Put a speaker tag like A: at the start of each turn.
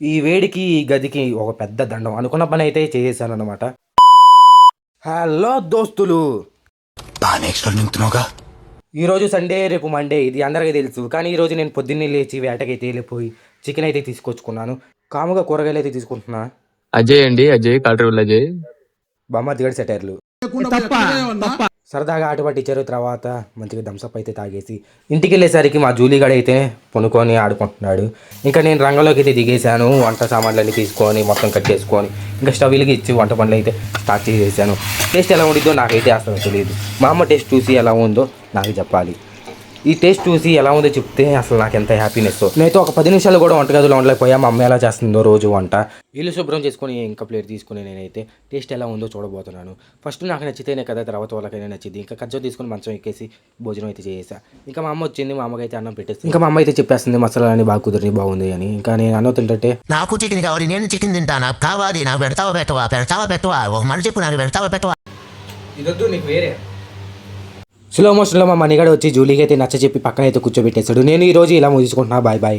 A: ఈ వేడికి ఈ గదికి ఒక పెద్ద దండం అనుకున్న పని అయితే చేసేసానన్నమాట. హలో దోస్తులు,
B: బాగా ఎక్స్ట్రా నింపుతున్నావుగా.
A: ఈరోజు సండే, రేపు మండే, ఇది అందరికీ తెలుసు. కానీ ఈరోజు నేను పొద్దున్నే లేచి వేటకైతే వెళ్ళిపోయి చికెన్ అయితే తీసుకొచ్చుకున్నాను. కాముగా కూరగాయలు అయితే తీసుకుంటున్నా.
C: అజయ్ అండి, అజయ్ కాల్టర్వల్ అజయ్.
A: బొమ్మ దిగడి సెటైర్లు సరదాగా ఆట పట్టించారు. తర్వాత మంచిగా థమ్స్అప్ అయితే తాగేసి ఇంటికి వెళ్ళేసరికి మా జూలీగాడు అయితే పొనుకొని ఆడుకుంటున్నాడు. ఇంకా నేను రంగంలోకి అయితే దిగేశాను. వంట సామాన్లన్నీ తీసుకొని మొత్తం కట్ చేసుకొని ఇంకా స్టవ్ వెలిగించి వంట పనులు అయితే స్టార్ట్ చేసేసాను. టేస్ట్ ఎలా ఉండిద్దో నాకైతే అసలు తెలియదు. మా అమ్మ టేస్ట్ చూసి ఎలా ఉందో నాకు చెప్పాలి. ఈ టేస్ట్ చూసి ఎలా ఉందో చెప్తే అసలు నాకు ఎంత హ్యాపీనెస్. నేనైతే ఒక 10 నిమిషాలు కూడా వంటగదిలో ఉండలేకపోయా. మా అమ్మ ఎలా చేస్తుందో రోజు వంట. ఇల్లు శుభ్రం చేసుకొని ఇంకా ప్లేట్ తీసుకుని నేనైతే టేస్ట్ ఎలా ఉందో చూడబోతున్నాను. ఫస్ట్ నాకు నచ్చితేనే కదా తర్వాత వాళ్ళకైనా నచ్చింది. ఇంకా కజ్జో తీసుకొని మంచం ఎక్కేసి భోజనం అయితే చేసా. ఇంకా మా అమ్మ వచ్చింది, మా అమ్మకైతే అన్నం పెట్టేసి ఇంకా మా అమ్మ అయితే చెప్పేస్తుంది మసాలా అని బాగా కుదిరి బాగుంది అని. ఇంకా నేను అన్నం తింటే
B: నాకు చికెన్ కావాలి, నేను చికెన్ తింటా, నాకు కావాలి, నాకు పెడతావా పెట్టవా ఒక మాట చెప్పు, నాకు పెడతావా పెట్టవా.
A: ఇదొద్దు నీకు వేరే. స్లో మోషన్లో మా మణిగాడు వచ్చి జూలీకి అయితే నచ్చ చెప్పి పక్కన అయితే కూర్చోబెట్టేశాడు. నేను ఈరోజు ఇలా ముగించుకుంటున్నా. Bye bye.